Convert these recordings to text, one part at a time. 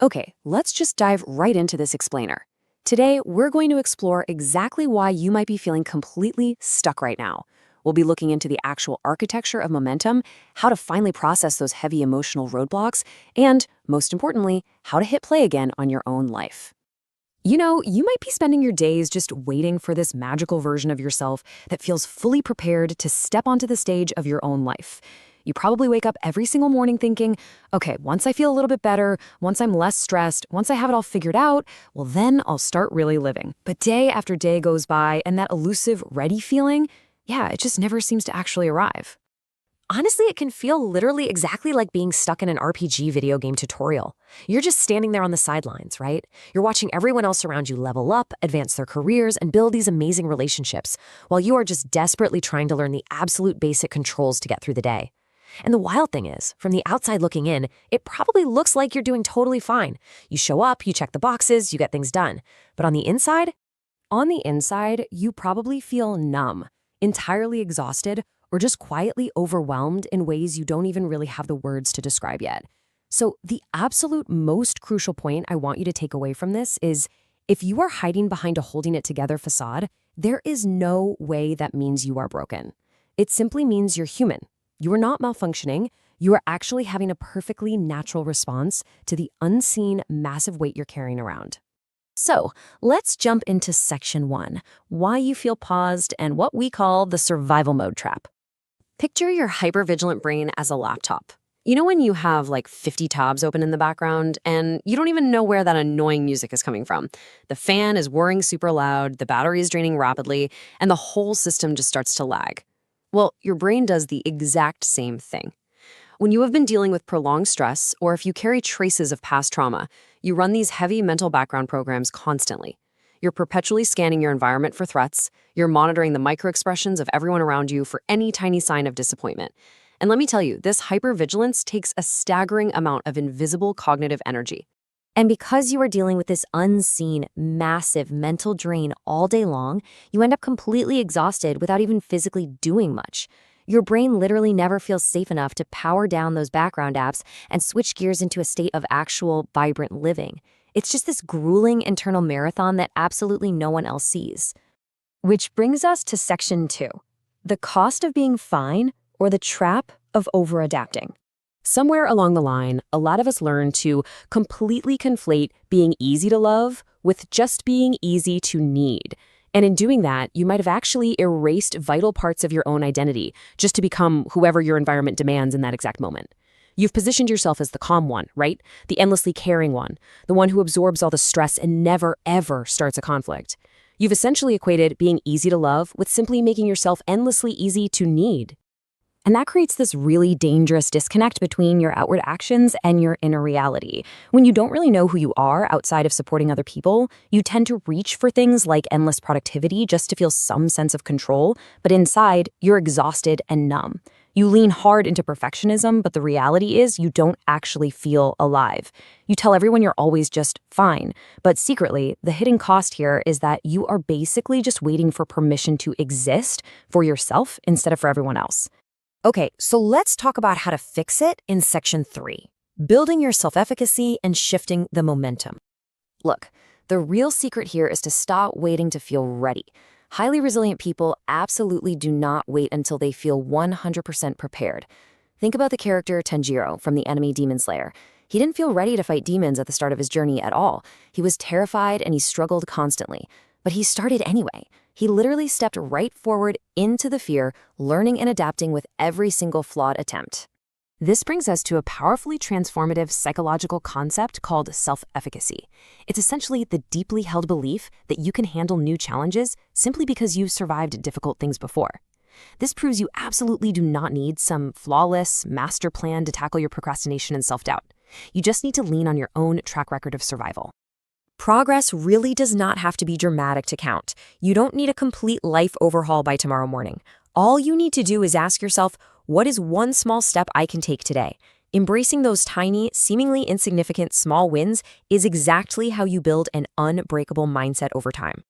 Okay, let's just dive right into this explainer. Today, we're going to explore exactly why you might be feeling completely stuck right now. We'll be looking into the actual architecture of momentum, how to finally process those heavy emotional roadblocks, and, most importantly, how to hit play again on your own life. You might be spending your days just waiting for this magical version of yourself that feels fully prepared to step onto the stage of your own life. You probably wake up every single morning thinking, okay, once I feel a little bit better, once I'm less stressed, once I have it all figured out, well, then I'll start really living. But day after day goes by, and that elusive ready feeling, yeah, it just never seems to actually arrive. Honestly, it can feel literally exactly like being stuck in an RPG video game tutorial. You're just standing there on the sidelines, right? You're watching everyone else around you level up, advance their careers, and build these amazing relationships, while you are just desperately trying to learn the absolute basic controls to get through the day. And the wild thing is, from the outside looking in, it probably looks like you're doing totally fine. You show up, you check the boxes, you get things done. But on the inside, You probably feel numb, entirely exhausted, or just quietly overwhelmed in ways you don't even really have the words to describe yet. So, the absolute most crucial point I want you to take away from this is if you are hiding behind a holding it together facade, there is no way that means you are broken. It simply means you're human. You are not malfunctioning. You are actually having a perfectly natural response to the unseen massive weight you're carrying around. So, let's jump into section 1, why you feel paused and what we call the survival mode trap. Picture your hypervigilant brain as a laptop. You know when you have like 50 tabs open in the background and you don't even know where that annoying music is coming from? The fan is whirring super loud, the battery is draining rapidly, and the whole system just starts to lag. Well, your brain does the exact same thing. When you have been dealing with prolonged stress, or if you carry traces of past trauma, you run these heavy mental background programs constantly. You're perpetually scanning your environment for threats, you're monitoring the microexpressions of everyone around you for any tiny sign of disappointment. And let me tell you, this hypervigilance takes a staggering amount of invisible cognitive energy. and because you are dealing with this unseen, massive mental drain all day long, you end up completely exhausted without even physically doing much. Your brain literally never feels safe enough to power down those background apps and switch gears into a state of actual, vibrant living. It's just this grueling internal marathon that absolutely no one else sees. Which brings us to section 2, the cost of being fine or the trap of overadapting. Somewhere along the line, a lot of us learn to completely conflate being easy to love with just being easy to need. And in doing that, you might have actually erased vital parts of your own identity just to become whoever your environment demands in that exact moment. You've positioned yourself as the calm one, right? The endlessly caring one, the one who absorbs all the stress and never, ever starts a conflict. You've essentially equated being easy to love with simply making yourself endlessly easy to need. And that creates this really dangerous disconnect between your outward actions and your inner reality. When you don't really know who you are outside of supporting other people, you tend to reach for things like endless productivity just to feel some sense of control, but inside, you're exhausted and numb. You lean hard into perfectionism, but the reality is you don't actually feel alive. You tell everyone you're always just fine, but secretly, the hidden cost here is that you are basically just waiting for permission to exist for yourself instead of for everyone else. Okay, so let's talk about how to fix it in section 3, building your self-efficacy and shifting the momentum. Look, the real secret here is to stop waiting to feel ready. Highly resilient people absolutely do not wait until they feel 100% prepared. Think about the character Tanjiro from the anime Demon Slayer. He didn't feel ready to fight demons at the start of his journey at all. He was terrified and he struggled constantly. But he started anyway. He literally stepped right forward into the fear, learning and adapting with every single flawed attempt. This brings us to a powerfully transformative psychological concept called self-efficacy. It's essentially the deeply held belief that you can handle new challenges simply because you've survived difficult things before. This proves you absolutely do not need some flawless master plan to tackle your procrastination and self-doubt. You just need to lean on your own track record of survival. Progress really does not have to be dramatic to count. You don't need a complete life overhaul by tomorrow morning. All you need to do is ask yourself, what is one small step I can take today? Embracing those tiny, seemingly insignificant small wins is exactly how you build an unbreakable mindset over time.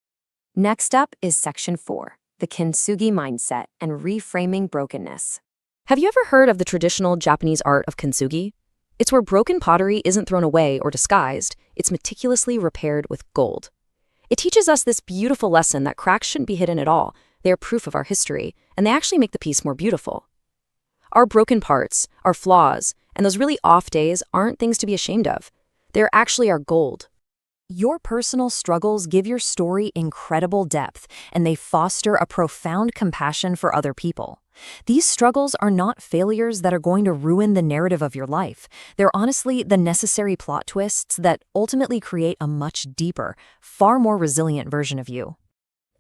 Next up is section 4, the kintsugi mindset and reframing brokenness. Have you ever heard of the traditional Japanese art of kintsugi? It's where broken pottery isn't thrown away or disguised, it's meticulously repaired with gold. It teaches us this beautiful lesson that cracks shouldn't be hidden at all. They are proof of our history, and they actually make the piece more beautiful. Our broken parts, our flaws, and those really off days aren't things to be ashamed of. They're actually our gold. Your personal struggles give your story incredible depth, and they foster a profound compassion for other people. These struggles are not failures that are going to ruin the narrative of your life. They're honestly the necessary plot twists that ultimately create a much deeper, far more resilient version of you.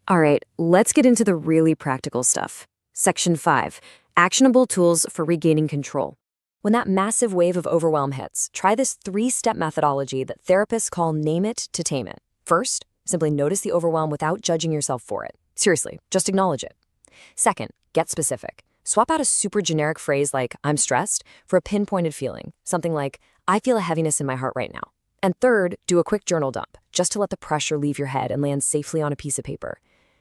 All right, let's get into the really practical stuff. Section 5, actionable tools for regaining control. When that massive wave of overwhelm hits, try this 3-step methodology that therapists call name it to tame it. First, simply notice the overwhelm without judging yourself for it. Seriously, just acknowledge it. Second, get specific. Swap out a super generic phrase like, I'm stressed, for a pinpointed feeling. Something like, I feel a heaviness in my heart right now. And third, do a quick journal dump, just to let the pressure leave your head and land safely on a piece of paper.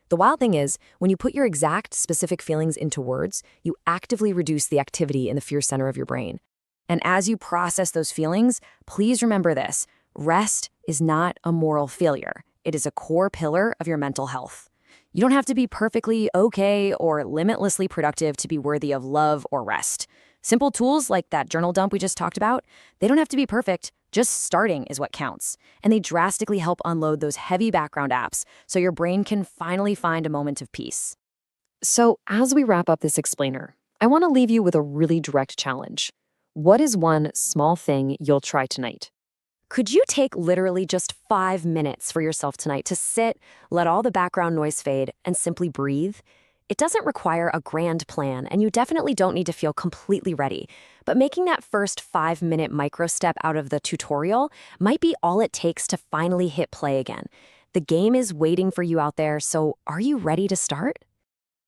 The wild thing is, when you put your exact specific feelings into words, you actively reduce the activity in the fear center of your brain. And as you process those feelings, please remember this: rest is not a moral failure. It is a core pillar of your mental health. You don't have to be perfectly okay or limitlessly productive to be worthy of love or rest. Simple tools like that journal dump we just talked about, they don't have to be perfect. Just starting is what counts. And they drastically help unload those heavy background apps so your brain can finally find a moment of peace. So as we wrap up this explainer, I want to leave you with a really direct challenge. What is one small thing you'll try tonight? Could you take literally just 5 minutes for yourself tonight to sit, let all the background noise fade, and simply breathe? It doesn't require a grand plan, and you definitely don't need to feel completely ready. But making that first 5-minute micro step out of the tutorial might be all it takes to finally hit play again. The game is waiting for you out there, so are you ready to start?